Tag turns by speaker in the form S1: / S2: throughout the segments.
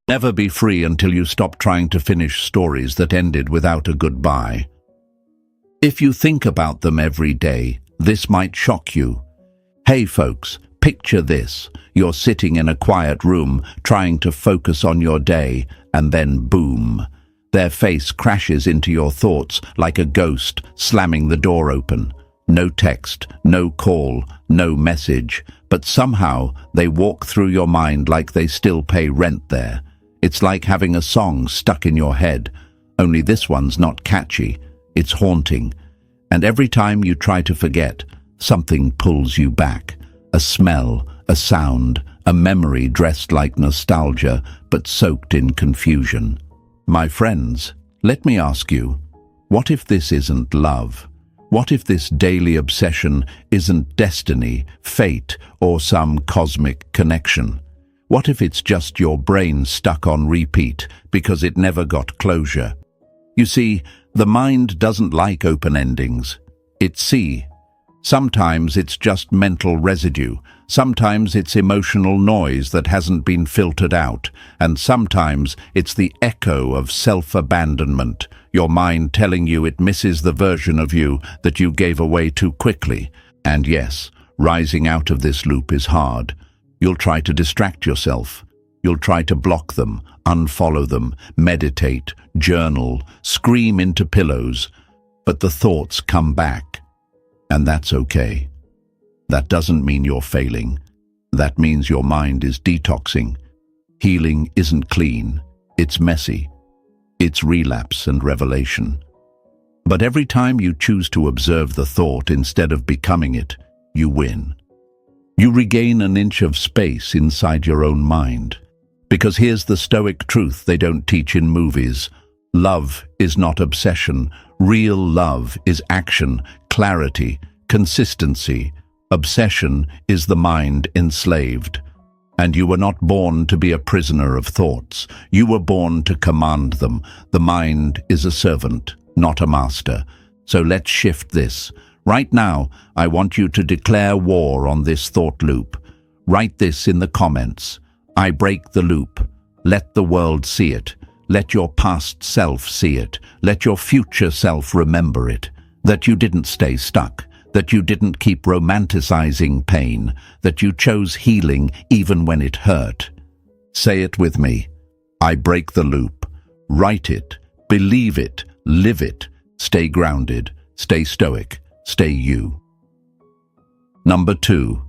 S1: Never be free until you stop trying to finish stories that ended without a goodbye. If you think about them every day, this might shock you. Hey folks, picture this. You're sitting in a quiet room, trying to focus on your day, and then boom. Their face crashes into your thoughts like a ghost slamming the door open. No text, no call, no message, but somehow they walk through your mind like they still pay rent there. It's like having a song stuck in your head, only this one's not catchy, it's haunting. And every time you try to forget, something pulls you back. A smell, a sound, a memory dressed like nostalgia, but soaked in confusion. My friends, let me ask you, what if this isn't love? What if this daily obsession isn't destiny, fate, or some cosmic connection? What if it's just your brain stuck on repeat because it never got closure? You see, the mind doesn't like open endings. Sometimes it's just mental residue. Sometimes it's emotional noise that hasn't been filtered out. And sometimes it's the echo of self-abandonment, your mind telling you it misses the version of you that you gave away too quickly. And yes, rising out of this loop is hard. You'll try to distract yourself. You'll try to block them, unfollow them, meditate, journal, scream into pillows. But the thoughts come back. And that's okay. That doesn't mean you're failing. That means your mind is detoxing. Healing isn't clean. It's messy. It's relapse and revelation. But every time you choose to observe the thought instead of becoming it, you win. You regain an inch of space inside your own mind. Because here's the Stoic truth they don't teach in movies. Love is not obsession. Real love is action, clarity, consistency. Obsession is the mind enslaved. And you were not born to be a prisoner of thoughts. You were born to command them. The mind is a servant, not a master. So let's shift this. Right now, I want you to declare war on this thought loop. Write this in the comments. I break the loop. Let the world see it. Let your past self see it. Let your future self remember it. That you didn't stay stuck. That you didn't keep romanticizing pain. That you chose healing even when it hurt. Say it with me. I break the loop. Write it. Believe it. Live it. Stay grounded. Stay stoic. Stay you. Number 2.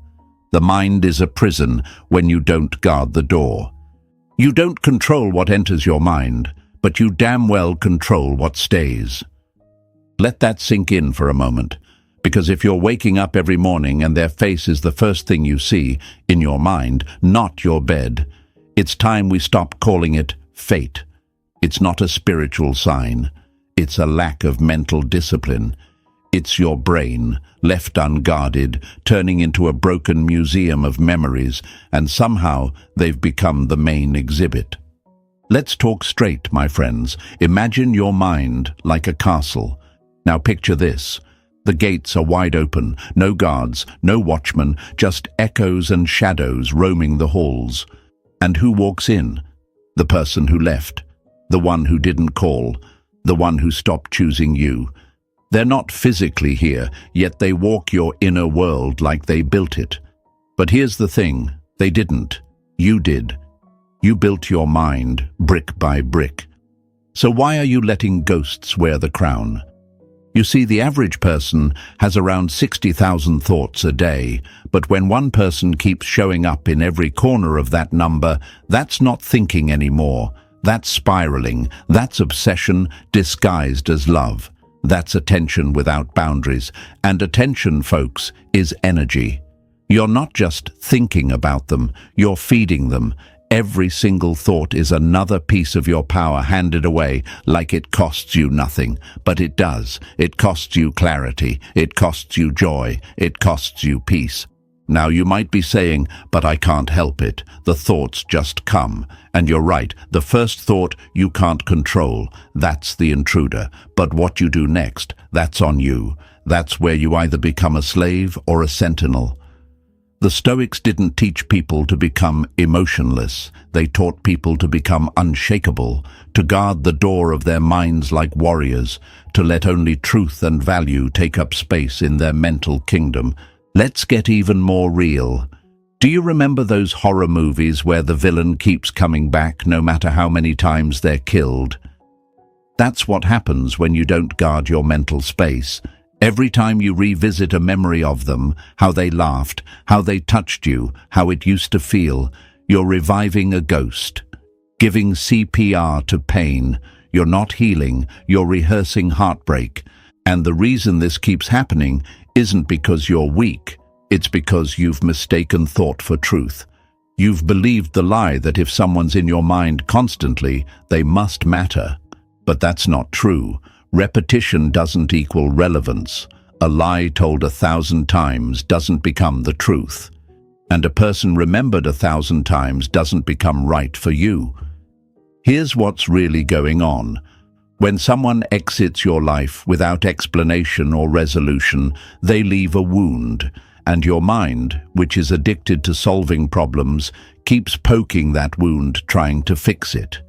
S1: The mind is a prison when you don't guard the door. You don't control what enters your mind, but you damn well control what stays. Let that sink in for a moment, because if you're waking up every morning and their face is the first thing you see in your mind, not your bed, it's time we stop calling it fate. It's not a spiritual sign. It's a lack of mental discipline. It's your brain, left unguarded, turning into a broken museum of memories, and somehow they've become the main exhibit. Let's talk straight, my friends. Imagine your mind like a castle. Now picture this. The gates are wide open, no guards, no watchmen, just echoes and shadows roaming the halls. And who walks in? The person who left, the one who didn't call, the one who stopped choosing you. They're not physically here, yet they walk your inner world like they built it. But here's the thing, they didn't. You did. You built your mind, brick by brick. So why are you letting ghosts wear the crown? You see, the average person has around 60,000 thoughts a day, but when one person keeps showing up in every corner of that number, that's not thinking anymore. That's spiraling. That's obsession disguised as love. That's attention without boundaries. And attention, folks, is energy. You're not just thinking about them, you're feeding them. Every single thought is another piece of your power handed away like it costs you nothing. But it does. It costs you clarity. It costs you joy. It costs you peace. Now you might be saying, but I can't help it. The thoughts just come. And you're right, the first thought you can't control. That's the intruder. But what you do next, that's on you. That's where you either become a slave or a sentinel. The Stoics didn't teach people to become emotionless. They taught people to become unshakable, to guard the door of their minds like warriors, to let only truth and value take up space in their mental kingdom. Let's get even more real. Do you remember those horror movies where the villain keeps coming back no matter how many times they're killed? That's what happens when you don't guard your mental space. Every time you revisit a memory of them, how they laughed, how they touched you, how it used to feel, you're reviving a ghost. Giving CPR to pain. You're not healing, you're rehearsing heartbreak. And the reason this keeps happening isn't because you're weak. It's because you've mistaken thought for truth. You've believed the lie that if someone's in your mind constantly, they must matter. But that's not true. Repetition doesn't equal relevance. A lie told 1,000 times doesn't become the truth. And a person remembered 1,000 times doesn't become right for you. Here's what's really going on. When someone exits your life without explanation or resolution, they leave a wound, and your mind, which is addicted to solving problems, keeps poking that wound, trying to fix it.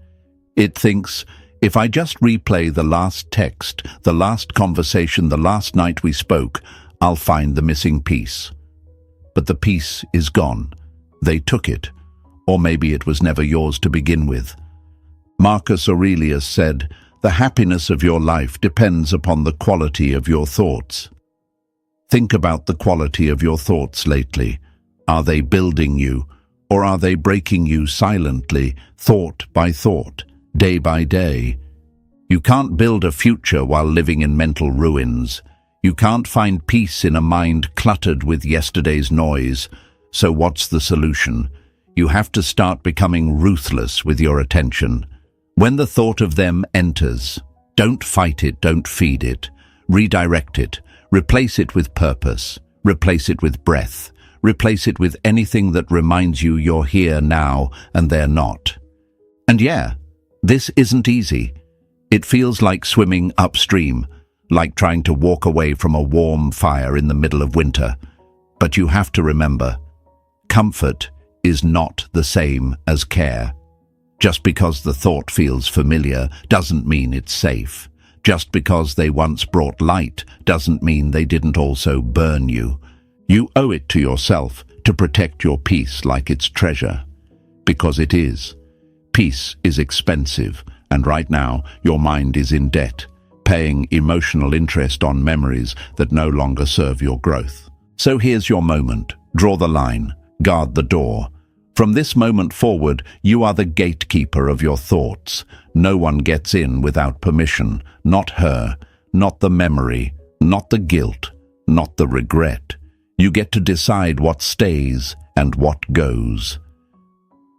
S1: It thinks, if I just replay the last text, the last conversation, the last night we spoke, I'll find the missing piece. But the piece is gone. They took it. Or maybe it was never yours to begin with. Marcus Aurelius said, "The happiness of your life depends upon the quality of your thoughts." Think about the quality of your thoughts lately. Are they building you, or are they breaking you silently, thought by thought? Day by day. You can't build a future while living in mental ruins. You can't find peace in a mind cluttered with yesterday's noise. So what's the solution? You have to start becoming ruthless with your attention. When the thought of them enters, don't fight it, don't feed it. Redirect it. Replace it with purpose. Replace it with breath. Replace it with anything that reminds you you're here now and they're not. And yeah, this isn't easy. It feels like swimming upstream, like trying to walk away from a warm fire in the middle of winter. But you have to remember, comfort is not the same as care. Just because the thought feels familiar doesn't mean it's safe. Just because they once brought light doesn't mean they didn't also burn you. You owe it to yourself to protect your peace like it's treasure. Because it is. Peace is expensive, and right now your mind is in debt, paying emotional interest on memories that no longer serve your growth. So here's your moment. Draw the line. Guard the door. From this moment forward, you are the gatekeeper of your thoughts. No one gets in without permission. Not her, not the memory, not the guilt, not the regret. You get to decide what stays and what goes.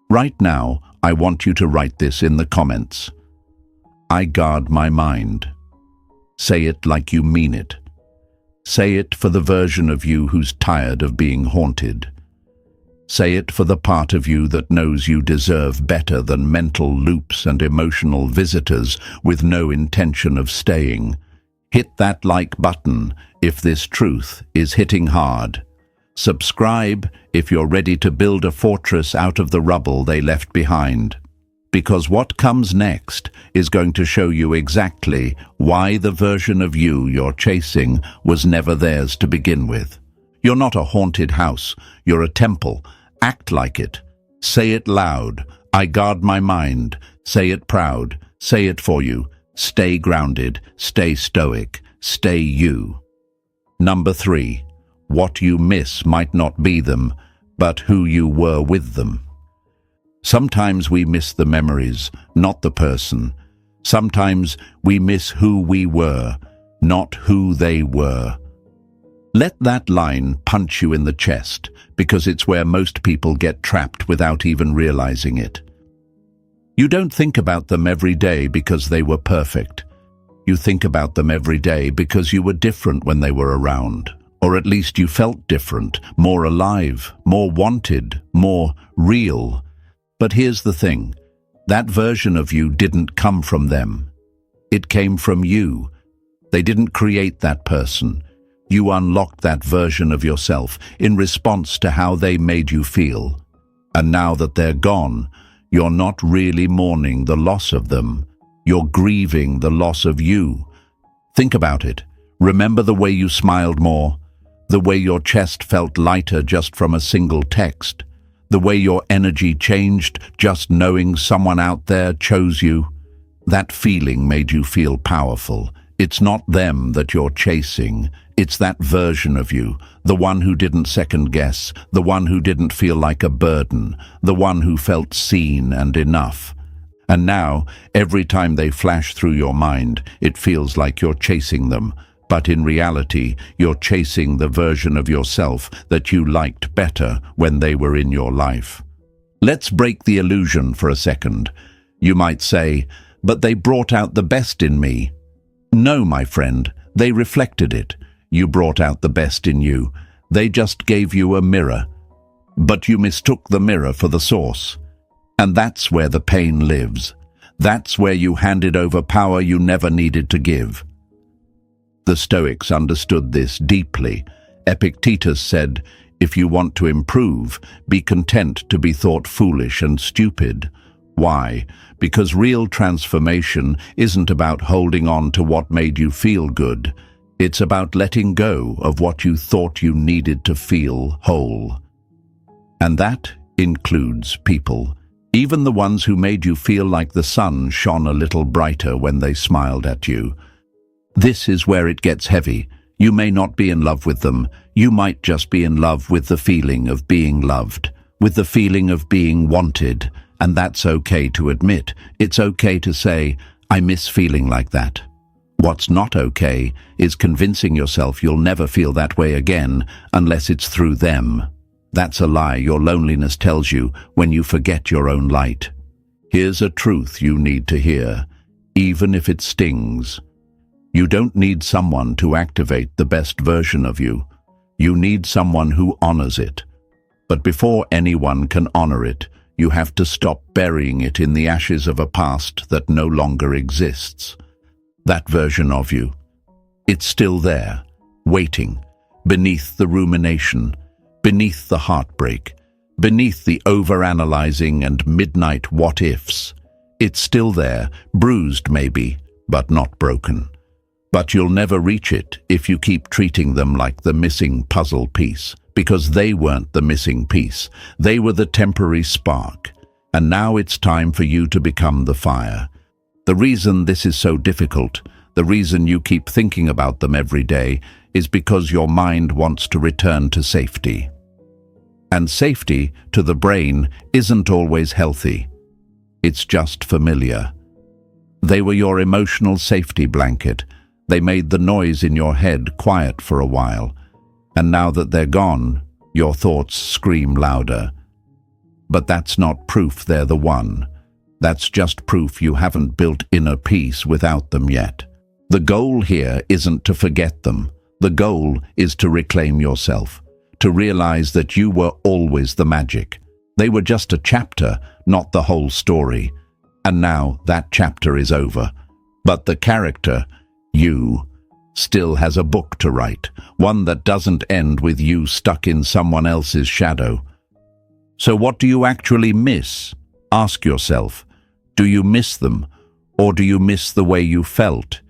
S1: Right now, I want you to write this in the comments. I guard my mind. Say it like you mean it. Say it for the version of you who's tired of being haunted. Say it for the part of you that knows you deserve better than mental loops and emotional visitors with no intention of staying. Hit that like button if this truth is hitting hard. Subscribe if you're ready to build a fortress out of the rubble they left behind. Because what comes next is going to show you exactly why the version of you you're chasing was never theirs to begin with. You're not a haunted house, you're a temple. Act like it. Say it loud. I guard my mind. Say it proud. Say it for you. Stay grounded. Stay stoic. Stay you. Number 3. What you miss might not be them, but who you were with them. Sometimes we miss the memories, not the person. Sometimes we miss who we were, not who they were. Let that line punch you in the chest, because it's where most people get trapped without even realizing it. You don't think about them every day because they were perfect. You think about them every day because you were different when they were around. Or at least you felt different, more alive, more wanted, more real. But here's the thing. That version of you didn't come from them. It came from you. They didn't create that person. You unlocked that version of yourself in response to how they made you feel. And now that they're gone, you're not really mourning the loss of them. You're grieving the loss of you. Think about it. Remember the way you smiled more, the way your chest felt lighter just from a single text, the way your energy changed just knowing someone out there chose you. That feeling made you feel powerful. It's not them that you're chasing. It's that version of you, the one who didn't second guess, the one who didn't feel like a burden, the one who felt seen and enough. And now, every time they flash through your mind, it feels like you're chasing them. But in reality, you're chasing the version of yourself that you liked better when they were in your life. Let's break the illusion for a second. You might say, but they brought out the best in me. No, my friend, they reflected it. You brought out the best in you. They just gave you a mirror. But you mistook the mirror for the source. And that's where the pain lives. That's where you handed over power you never needed to give. The Stoics understood this deeply. Epictetus said, if you want to improve, be content to be thought foolish and stupid. Why? Because real transformation isn't about holding on to what made you feel good. It's about letting go of what you thought you needed to feel whole. And that includes people. Even the ones who made you feel like the sun shone a little brighter when they smiled at you. This is where it gets heavy. You may not be in love with them. You might just be in love with the feeling of being loved, with the feeling of being wanted. And that's okay to admit. It's okay to say, I miss feeling like that. What's not okay is convincing yourself you'll never feel that way again unless it's through them. That's a lie your loneliness tells you when you forget your own light. Here's a truth you need to hear, even if it stings. You don't need someone to activate the best version of you. You need someone who honors it. But before anyone can honor it, you have to stop burying it in the ashes of a past that no longer exists. That version of you, it's still there, waiting, beneath the rumination, beneath the heartbreak, beneath the overanalyzing and midnight what-ifs. It's still there, bruised maybe, but not broken. But you'll never reach it if you keep treating them like the missing puzzle piece, because they weren't the missing piece. They were the temporary spark. And now it's time for you to become the fire. The reason this is so difficult, the reason you keep thinking about them every day, is because your mind wants to return to safety. And safety, to the brain, isn't always healthy. It's just familiar. They were your emotional safety blanket. They made the noise in your head quiet for a while. And now that they're gone, your thoughts scream louder. But that's not proof they're the one. That's just proof you haven't built inner peace without them yet. The goal here isn't to forget them. The goal is to reclaim yourself, to realize that you were always the magic. They were just a chapter, not the whole story. And now that chapter is over. But the character, you, still has a book to write, one that doesn't end with you stuck in someone else's shadow. So what do you actually miss? Ask yourself, do you miss them, or do you miss the way you felt?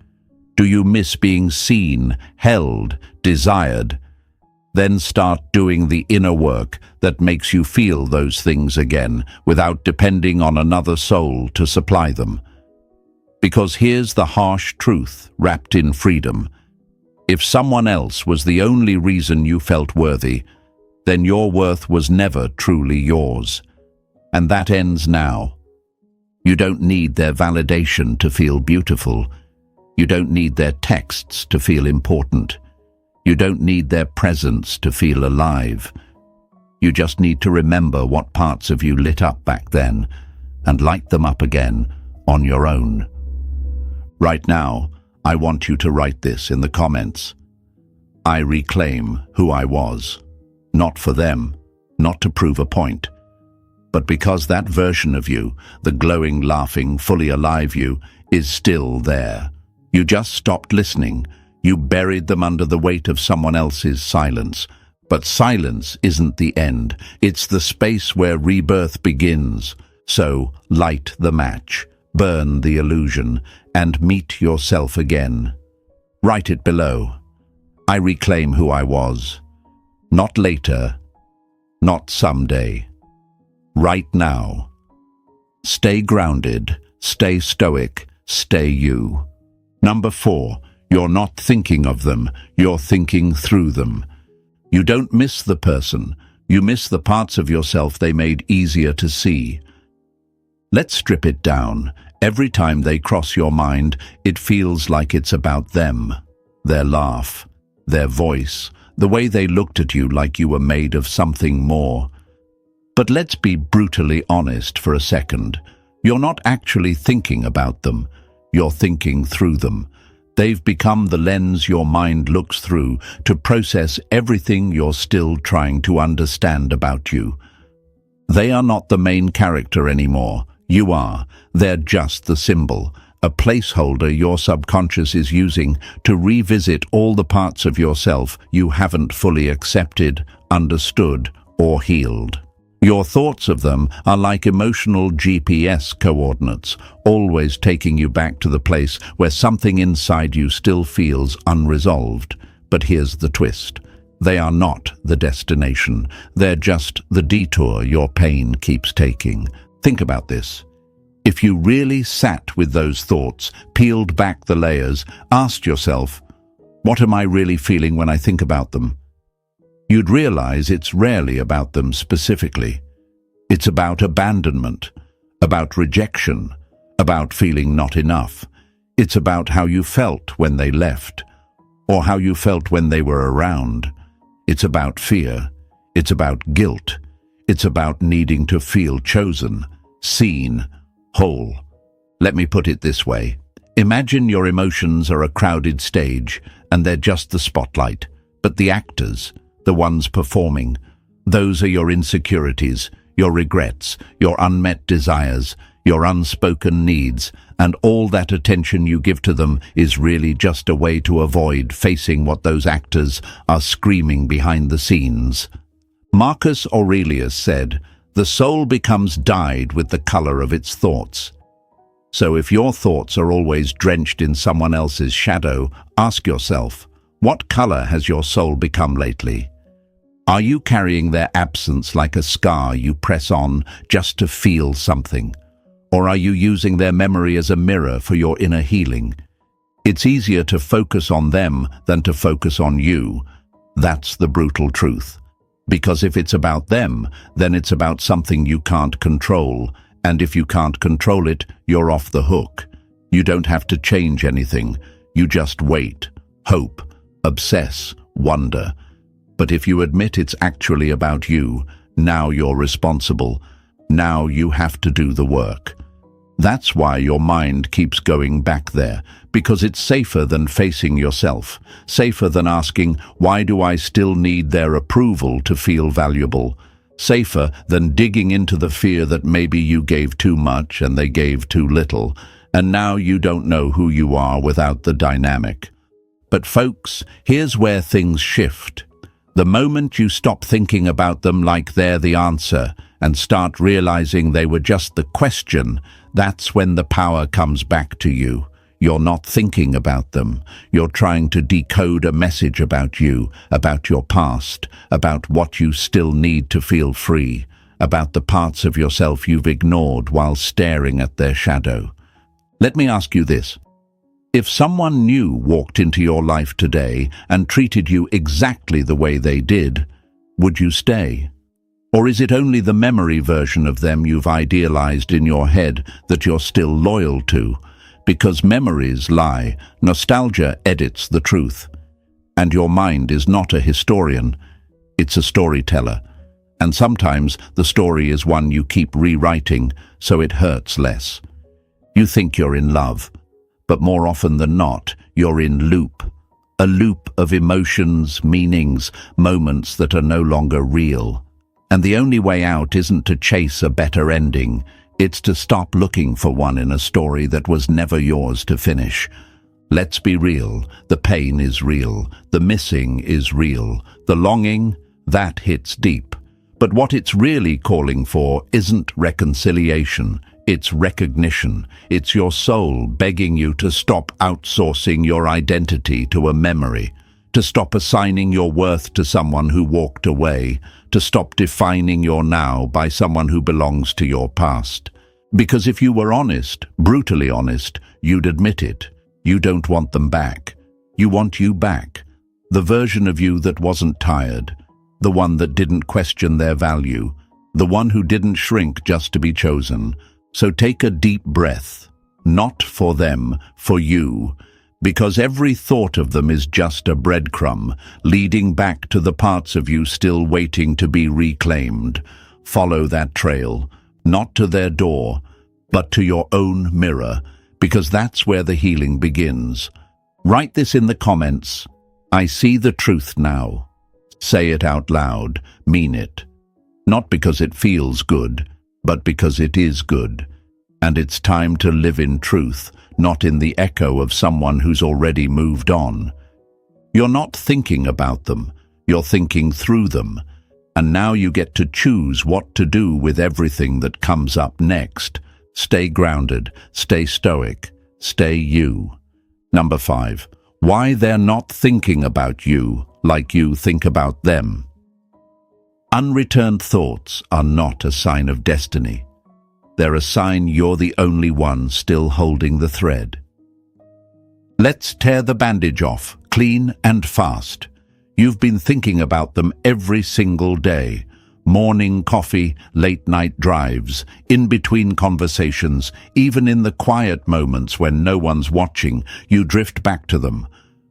S1: Do you miss being seen, held, desired? Then start doing the inner work that makes you feel those things again without depending on another soul to supply them. Because here's the harsh truth wrapped in freedom. If someone else was the only reason you felt worthy, then your worth was never truly yours. And that ends now. You don't need their validation to feel beautiful. You don't need their texts to feel important. You don't need their presence to feel alive. You just need to remember what parts of you lit up back then and light them up again on your own. Right now, I want you to write this in the comments. I reclaim who I was. Not for them, not to prove a point, but because that version of you, the glowing, laughing, fully alive you, is still there. You just stopped listening. You buried them under the weight of someone else's silence. But silence isn't the end. It's the space where rebirth begins. So light the match, burn the illusion, and meet yourself again. Write it below. I reclaim who I was. Not later, not someday. Right now. Stay grounded, stay stoic, stay you. Number 4, you're not thinking of them, you're thinking through them. You don't miss the person, you miss the parts of yourself they made easier to see. Let's strip it down. Every time they cross your mind, it feels like it's about them. Their laugh, their voice, the way they looked at you like you were made of something more. But let's be brutally honest for a second. You're not actually thinking about them, you're thinking through them. They've become the lens your mind looks through to process everything you're still trying to understand about you. They are not the main character anymore. You are. They're just the symbol, a placeholder your subconscious is using to revisit all the parts of yourself you haven't fully accepted, understood, or healed. Your thoughts of them are like emotional GPS coordinates, always taking you back to the place where something inside you still feels unresolved. But here's the twist. They are not the destination. They're just the detour your pain keeps taking. Think about this. If you really sat with those thoughts, peeled back the layers, asked yourself, what am I really feeling when I think about them? You'd realize it's rarely about them specifically. It's about abandonment, about rejection, about feeling not enough. It's about how you felt when they left, or how you felt when they were around. It's about fear. It's about guilt. It's about needing to feel chosen, seen, whole. Let me put it this way. Imagine your emotions are a crowded stage, and they're just the spotlight, but the actors, the ones performing, those are your insecurities, your regrets, your unmet desires, your unspoken needs, and all that attention you give to them is really just a way to avoid facing what those actors are screaming behind the scenes. Marcus Aurelius said, "The soul becomes dyed with the color of its thoughts." So if your thoughts are always drenched in someone else's shadow, ask yourself, what color has your soul become lately? Are you carrying their absence like a scar you press on just to feel something? Or are you using their memory as a mirror for your inner healing? It's easier to focus on them than to focus on you. That's the brutal truth. Because if it's about them, then it's about something you can't control. And if you can't control it, you're off the hook. You don't have to change anything. You just wait, hope, obsess, wonder. But if you admit it's actually about you, now you're responsible. Now you have to do the work. That's why your mind keeps going back there, because it's safer than facing yourself, safer than asking, why do I still need their approval to feel valuable? Safer than digging into the fear that maybe you gave too much and they gave too little, and now you don't know who you are without the dynamic. But folks, here's where things shift. The moment you stop thinking about them like they're the answer and start realizing they were just the question, that's when the power comes back to you. You're not thinking about them. You're trying to decode a message about you, about your past, about what you still need to feel free, about the parts of yourself you've ignored while staring at their shadow. Let me ask you this. If someone new walked into your life today and treated you exactly the way they did, would you stay? Or is it only the memory version of them you've idealized in your head that you're still loyal to? Because memories lie, nostalgia edits the truth. And your mind is not a historian, it's a storyteller. And sometimes the story is one you keep rewriting, so it hurts less. You think you're in love, but more often than not, you're in loop. A loop of emotions, meanings, moments that are no longer real. And the only way out isn't to chase a better ending. It's to stop looking for one in a story that was never yours to finish. Let's be real. The pain is real. The missing is real. The longing, that hits deep. But what it's really calling for isn't reconciliation. It's recognition. It's your soul begging you to stop outsourcing your identity to a memory, to stop assigning your worth to someone who walked away, to stop defining your now by someone who belongs to your past. Because if you were honest, brutally honest, you'd admit it. You don't want them back. You want you back. The version of you that wasn't tired. The one that didn't question their value. The one who didn't shrink just to be chosen. So take a deep breath. Not for them, for you. Because every thought of them is just a breadcrumb, leading back to the parts of you still waiting to be reclaimed. Follow that trail, not to their door, but to your own mirror, because that's where the healing begins. Write this in the comments. I see the truth now. Say it out loud, mean it. Not because it feels good, but because it is good. And it's time to live in truth, not in the echo of someone who's already moved on. You're not thinking about them, you're thinking through them. And now you get to choose what to do with everything that comes up next. Stay grounded, stay stoic, stay you. Number 5, why they're not thinking about you like you think about them. Unreturned thoughts are not a sign of destiny. They're a sign you're the only one still holding the thread. Let's tear the bandage off, clean and fast. You've been thinking about them every single day. Morning coffee, late-night drives, in-between conversations, even in the quiet moments when no one's watching, you drift back to them.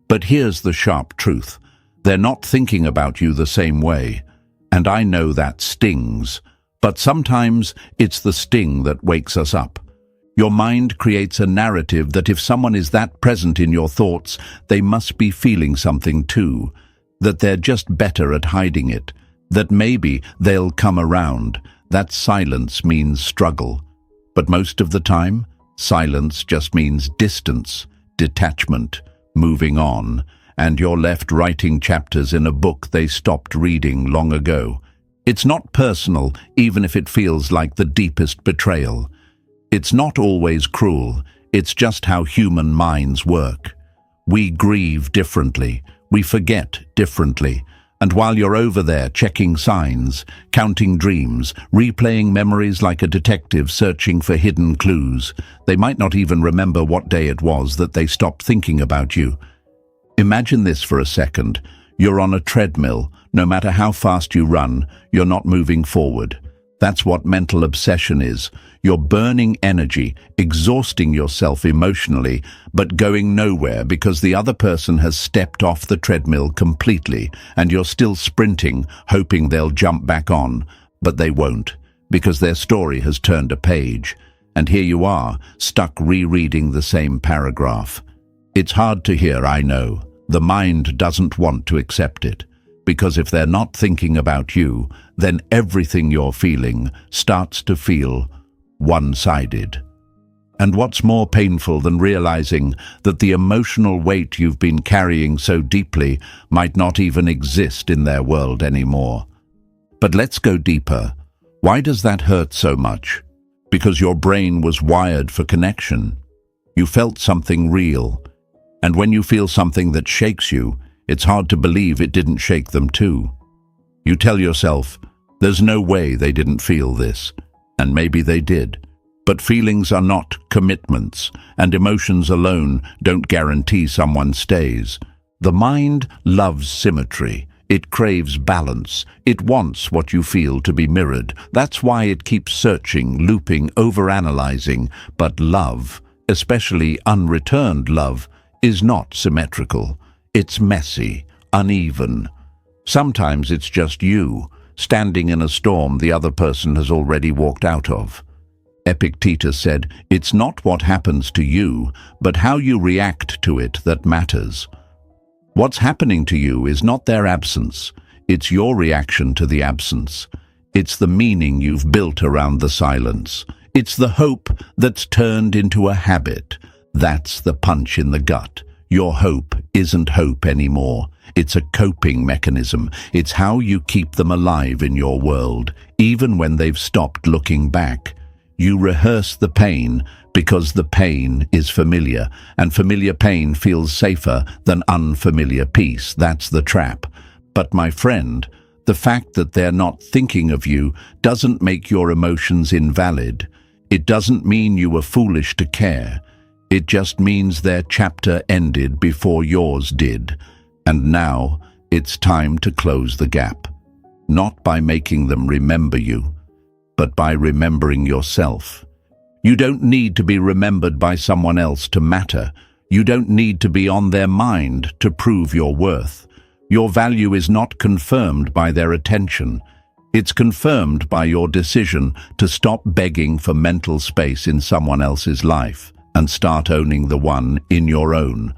S1: But here's the sharp truth. They're not thinking about you the same way. And I know that stings. But sometimes it's the sting that wakes us up. Your mind creates a narrative that if someone is that present in your thoughts, they must be feeling something too. That they're just better at hiding it. That maybe they'll come around. That silence means struggle. But most of the time, silence just means distance, detachment, moving on, and you're left writing chapters in a book they stopped reading long ago. It's not personal, even if it feels like the deepest betrayal. It's not always cruel, it's just how human minds work. We grieve differently, we forget differently. And while you're over there checking signs, counting dreams, replaying memories like a detective searching for hidden clues, they might not even remember what day it was that they stopped thinking about you. Imagine this for a second. You're on a treadmill. No matter how fast you run, you're not moving forward. That's what mental obsession is. You're burning energy, exhausting yourself emotionally, but going nowhere because the other person has stepped off the treadmill completely, and you're still sprinting, hoping they'll jump back on. But they won't, because their story has turned a page. And here you are, stuck rereading the same paragraph. It's hard to hear, I know. The mind doesn't want to accept it. Because if they're not thinking about you, then everything you're feeling starts to feel one-sided. And what's more painful than realizing that the emotional weight you've been carrying so deeply might not even exist in their world anymore? But let's go deeper. Why does that hurt so much? Because your brain was wired for connection. You felt something real. And when you feel something that shakes you, it's hard to believe it didn't shake them too. You tell yourself, there's no way they didn't feel this. And maybe they did. But feelings are not commitments, and emotions alone don't guarantee someone stays. The mind loves symmetry. It craves balance. It wants what you feel to be mirrored. That's why it keeps searching, looping, overanalyzing. But love, especially unreturned love, is not symmetrical. It's messy, uneven. Sometimes it's just you, standing in a storm the other person has already walked out of. Epictetus said, "It's not what happens to you, but how you react to it that matters." What's happening to you is not their absence. It's your reaction to the absence. It's the meaning you've built around the silence. It's the hope that's turned into a habit. That's the punch in the gut. Your hope isn't hope anymore. It's a coping mechanism. It's how you keep them alive in your world, even when they've stopped looking back. You rehearse the pain because the pain is familiar, and familiar pain feels safer than unfamiliar peace. That's the trap. But my friend, the fact that they're not thinking of you doesn't make your emotions invalid. It doesn't mean you were foolish to care. It just means their chapter ended before yours did. And now it's time to close the gap. Not by making them remember you, but by remembering yourself. You don't need to be remembered by someone else to matter. You don't need to be on their mind to prove your worth. Your value is not confirmed by their attention. It's confirmed by your decision to stop begging for mental space in someone else's life and start owning the one in your own.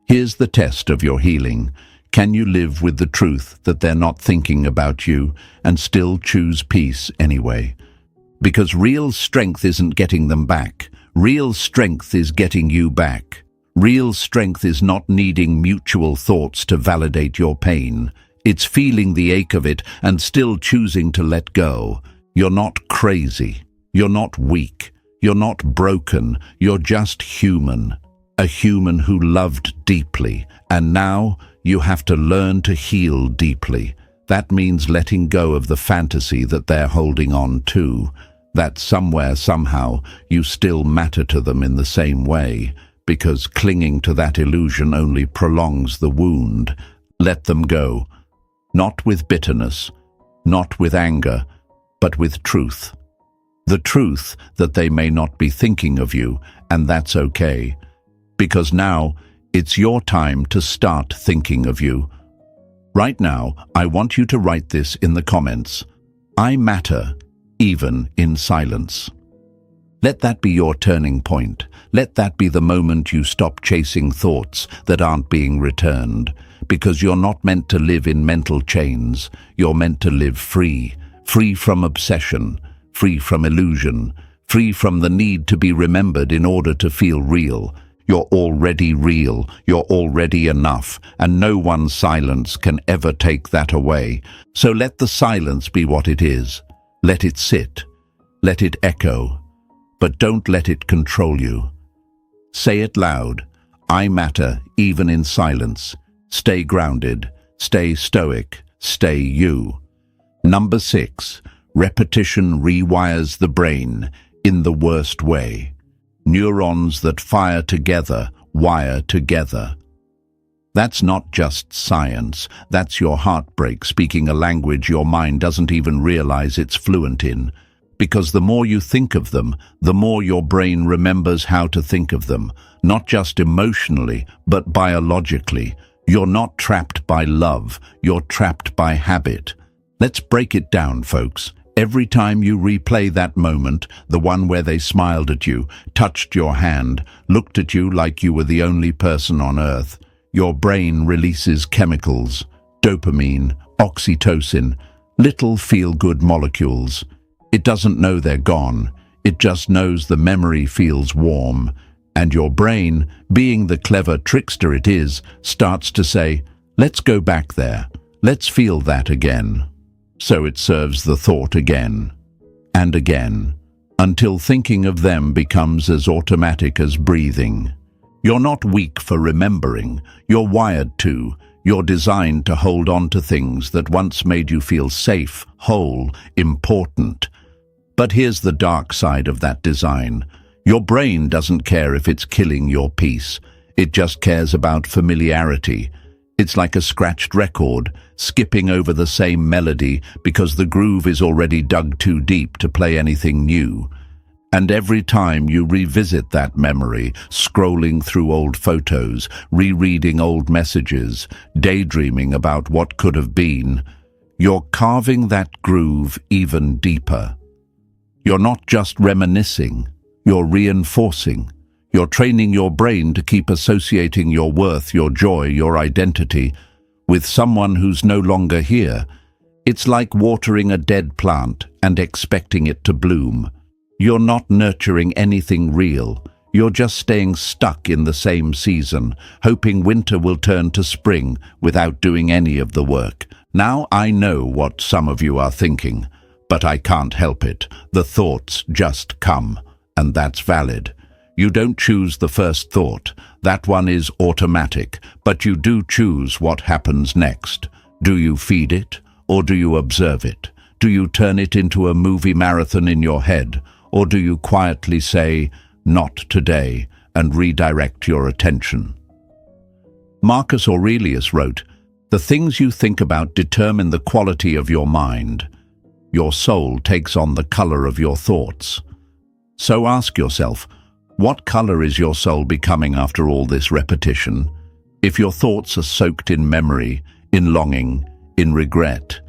S1: Here's the test of your healing. Can you live with the truth that they're not thinking about you and still choose peace anyway? Because real strength isn't getting them back. Real strength is getting you back. Real strength is not needing mutual thoughts to validate your pain. It's feeling the ache of it and still choosing to let go. You're not crazy. You're not weak. You're not broken. You're just human. A human who loved deeply. And now you have to learn to heal deeply. That means letting go of the fantasy that they're holding on to. That somewhere, somehow, you still matter to them in the same way, because clinging to that illusion only prolongs the wound. Let them go. Not with bitterness, not with anger, but with truth. The truth that they may not be thinking of you, and that's okay. Because now, it's your time to start thinking of you. Right now, I want you to write this in the comments. I matter, even in silence. Let that be your turning point. Let that be the moment you stop chasing thoughts that aren't being returned. Because you're not meant to live in mental chains. You're meant to live free. Free from obsession. Free from illusion. Free from the need to be remembered in order to feel real. You're already real. You're already enough. And no one's silence can ever take that away. So let the silence be what it is. Let it sit. Let it echo. But don't let it control you. Say it loud. I matter, even in silence. Stay grounded. Stay stoic. Stay you. Number 6. Repetition rewires the brain in the worst way. Neurons that fire together wire together. That's not just science. That's your heartbreak speaking a language your mind doesn't even realize it's fluent in. Because the more you think of them, the more your brain remembers how to think of them, not just emotionally, but biologically. You're not trapped by love, you're trapped by habit. Let's break it down, folks. Every time you replay that moment, the one where they smiled at you, touched your hand, looked at you like you were the only person on earth, your brain releases chemicals, dopamine, oxytocin, little feel-good molecules. It doesn't know they're gone. It just knows the memory feels warm. And your brain, being the clever trickster it is, starts to say, let's go back there. Let's feel that again. So it serves the thought again and again, until thinking of them becomes as automatic as breathing. You're not weak for remembering. You're wired to. You're designed to hold on to things that once made you feel safe, whole, important. But here's the dark side of that design. Your brain doesn't care if it's killing your peace. It just cares about familiarity. It's like a scratched record, skipping over the same melody because the groove is already dug too deep to play anything new. And every time you revisit that memory, scrolling through old photos, rereading old messages, daydreaming about what could have been, you're carving that groove even deeper. You're not just reminiscing, you're reinforcing. You're training your brain to keep associating your worth, your joy, your identity with someone who's no longer here. It's like watering a dead plant and expecting it to bloom. You're not nurturing anything real. You're just staying stuck in the same season, hoping winter will turn to spring without doing any of the work. Now I know what some of you are thinking, but I can't help it. The thoughts just come, and that's valid. You don't choose the first thought. That one is automatic, but you do choose what happens next. Do you feed it, or do you observe it? Do you turn it into a movie marathon in your head, or do you quietly say, "Not today," and redirect your attention? Marcus Aurelius wrote, "The things you think about determine the quality of your mind. Your soul takes on the color of your thoughts." So ask yourself, what color is your soul becoming after all this repetition? If your thoughts are soaked in memory, in longing, in regret,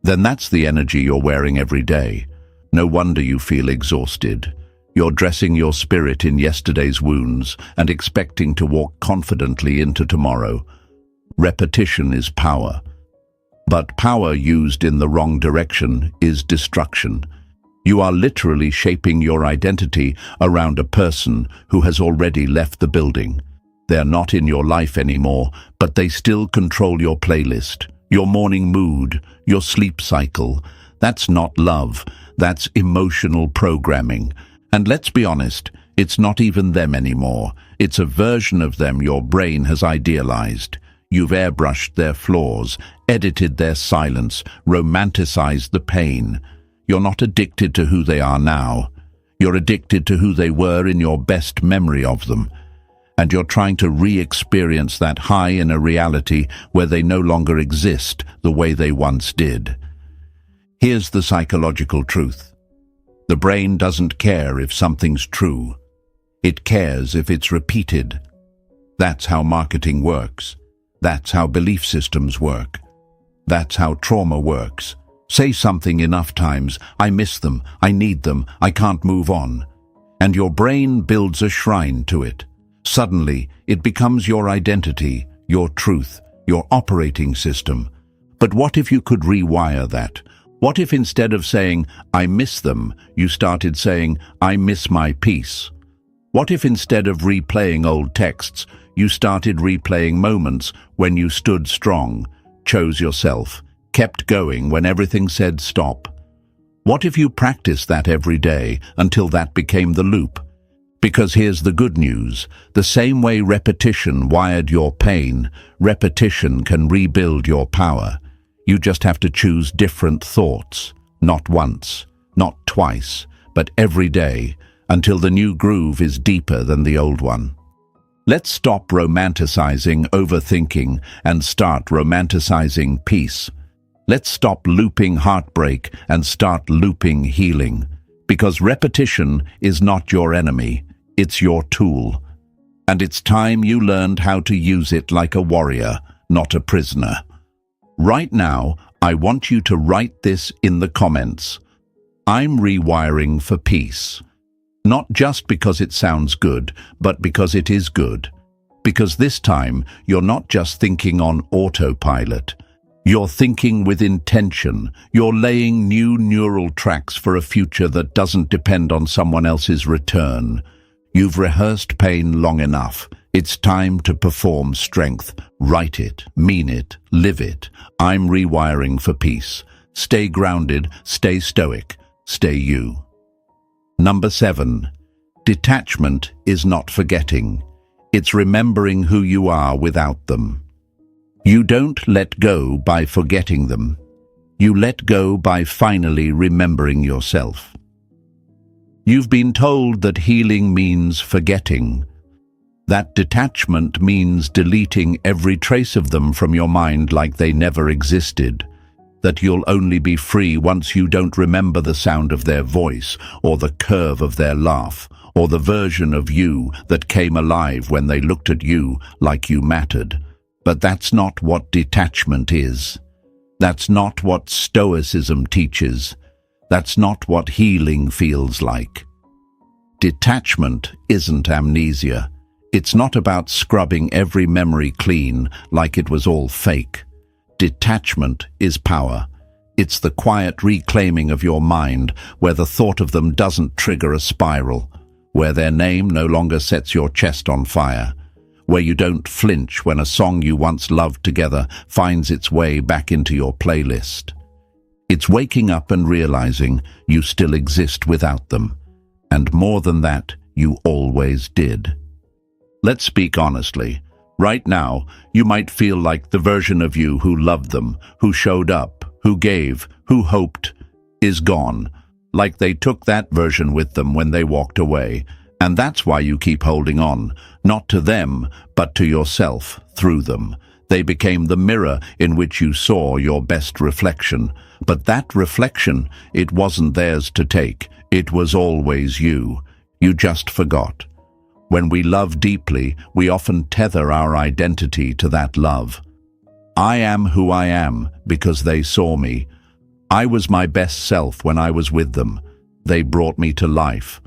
S1: then that's the energy you're wearing every day. No wonder you feel exhausted. You're dressing your spirit in yesterday's wounds and expecting to walk confidently into tomorrow. Repetition is power. But power used in the wrong direction is destruction. You are literally shaping your identity around a person who has already left the building. They're not in your life anymore, but they still control your playlist, your morning mood, your sleep cycle. That's not love, that's emotional programming. And let's be honest, it's not even them anymore. It's a version of them your brain has idealized. You've airbrushed their flaws, edited their silence, romanticized the pain. You're not addicted to who they are now. You're addicted to who they were in your best memory of them. And you're trying to re-experience that high in a reality where they no longer exist the way they once did. Here's the psychological truth. The brain doesn't care if something's true. It cares if it's repeated. That's how marketing works. That's how belief systems work. That's how trauma works. Say something enough times, "I miss them, I need them, I can't move on." And your brain builds a shrine to it. Suddenly, it becomes your identity, your truth, your operating system. But what if you could rewire that? What if instead of saying, "I miss them," you started saying, "I miss my peace"? What if instead of replaying old texts, you started replaying moments when you stood strong, chose yourself, kept going when everything said stop? What if you practiced that every day until that became the loop? Because here's the good news. The same way repetition wired your pain, repetition can rebuild your power. You just have to choose different thoughts, not once, not twice, but every day, until the new groove is deeper than the old one. Let's stop romanticizing overthinking and start romanticizing peace. Let's stop looping heartbreak and start looping healing. Because repetition is not your enemy, it's your tool. And it's time you learned how to use it like a warrior, not a prisoner. Right now, I want you to write this in the comments. I'm rewiring for peace. Not just because it sounds good, but because it is good. Because this time, you're not just thinking on autopilot. You're thinking with intention. You're laying new neural tracks for a future that doesn't depend on someone else's return. You've rehearsed pain long enough. It's time to perform strength. Write it, mean it, live it. I'm rewiring for peace. Stay grounded, stay stoic, stay you. Number 7. Detachment is not forgetting. It's remembering who you are without them. You don't let go by forgetting them. You let go by finally remembering yourself. You've been told that healing means forgetting. That detachment means deleting every trace of them from your mind like they never existed. That you'll only be free once you don't remember the sound of their voice, or the curve of their laugh, or the version of you that came alive when they looked at you like you mattered. But that's not what detachment is. That's not what Stoicism teaches. That's not what healing feels like. Detachment isn't amnesia. It's not about scrubbing every memory clean like it was all fake. Detachment is power. It's the quiet reclaiming of your mind where the thought of them doesn't trigger a spiral, where their name no longer sets your chest on fire, where you don't flinch when a song you once loved together finds its way back into your playlist. It's waking up and realizing you still exist without them, and more than that, you always did. Let's speak honestly. Right now, you might feel like the version of you who loved them, who showed up, who gave, who hoped, is gone, like they took that version with them when they walked away. And that's why you keep holding on, not to them, but to yourself through them. They became the mirror in which you saw your best reflection. But that reflection, it wasn't theirs to take. It was always you. You just forgot. When we love deeply, we often tether our identity to that love. I am who I am because they saw me. I was my best self when I was with them. They brought me to life.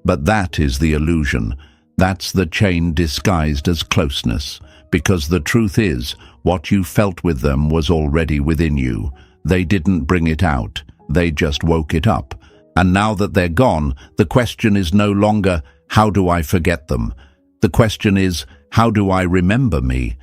S1: But that is the illusion. That's the chain disguised as closeness. Because the truth is, what you felt with them was already within you. They didn't bring it out. They just woke it up. And now that they're gone, the question is no longer, how do I forget them? The question is, how do I remember me?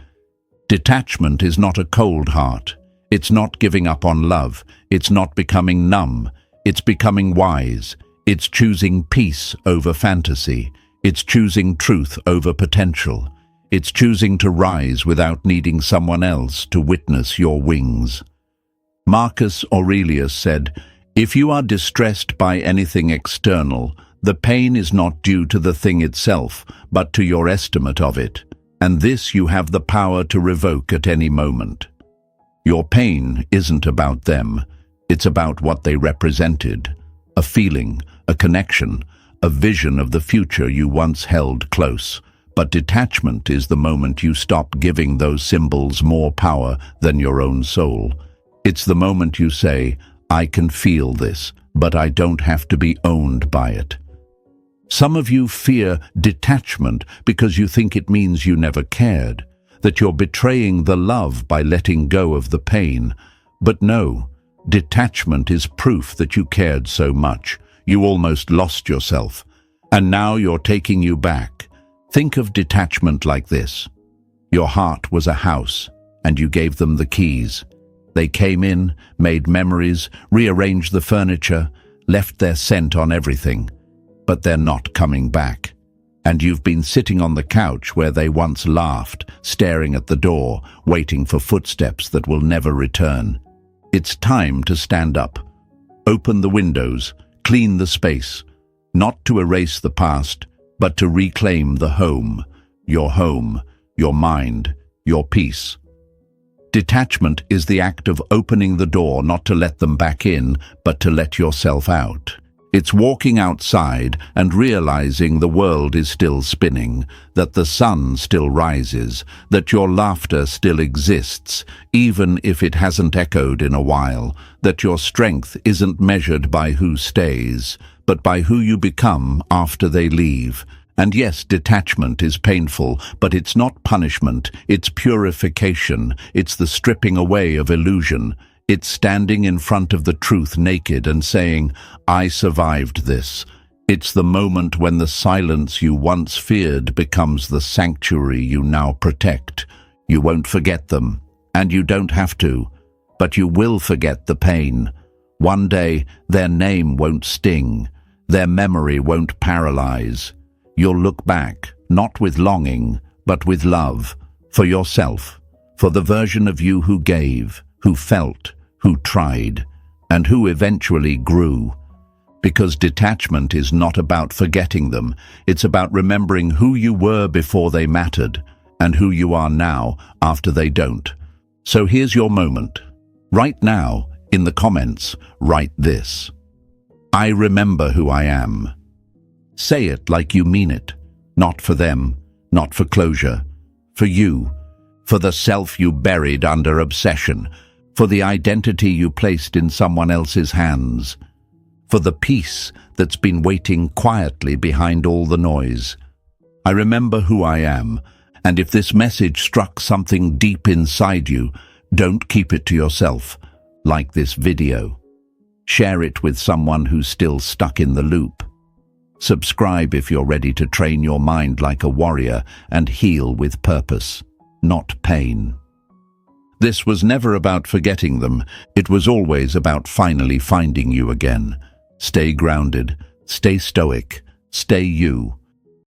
S1: Detachment is not a cold heart. It's not giving up on love. It's not becoming numb. It's becoming wise. It's choosing peace over fantasy. It's choosing truth over potential. It's choosing to rise without needing someone else to witness your wings. Marcus Aurelius said, "If you are distressed by anything external, the pain is not due to the thing itself, but to your estimate of it, and this you have the power to revoke at any moment." Your pain isn't about them. It's about what they represented. A feeling, a connection, a vision of the future you once held close. But detachment is the moment you stop giving those symbols more power than your own soul. It's the moment you say, I can feel this, but I don't have to be owned by it. Some of you fear detachment because you think it means you never cared, that you're betraying the love by letting go of the pain. But no, detachment is proof that you cared so much. You almost lost yourself, and now you're taking you back. Think of detachment like this. Your heart was a house, and you gave them the keys. They came in, made memories, rearranged the furniture, left their scent on everything. But they're not coming back. And you've been sitting on the couch where they once laughed, staring at the door, waiting for footsteps that will never return. It's time to stand up. Open the windows, clean the space, not to erase the past, but to reclaim the home, your mind, your peace. Detachment is the act of opening the door not to let them back in, but to let yourself out. It's walking outside and realizing the world is still spinning, that the sun still rises, that your laughter still exists, even if it hasn't echoed in a while, that your strength isn't measured by who stays, but by who you become after they leave. And yes, detachment is painful, but it's not punishment, it's purification, it's the stripping away of illusion. It's standing in front of the truth naked and saying, I survived this. It's the moment when the silence you once feared becomes the sanctuary you now protect. You won't forget them, and you don't have to, but you will forget the pain. One day, their name won't sting, their memory won't paralyze. You'll look back, not with longing, but with love, for yourself, for the version of you who gave, who felt, who tried, and who eventually grew. Because detachment is not about forgetting them, it's about remembering who you were before they mattered, and who you are now after they don't. So here's your moment. Right now, in the comments, write this. I remember who I am. Say it like you mean it, not for them, not for closure, for you, for the self you buried under obsession, for the identity you placed in someone else's hands, for the peace that's been waiting quietly behind all the noise. I remember who I am, and if this message struck something deep inside you, don't keep it to yourself, like this video. Share it with someone who's still stuck in the loop. Subscribe if you're ready to train your mind like a warrior and heal with purpose, not pain. This was never about forgetting them. It was always about finally finding you again. Stay grounded, stay stoic, stay you.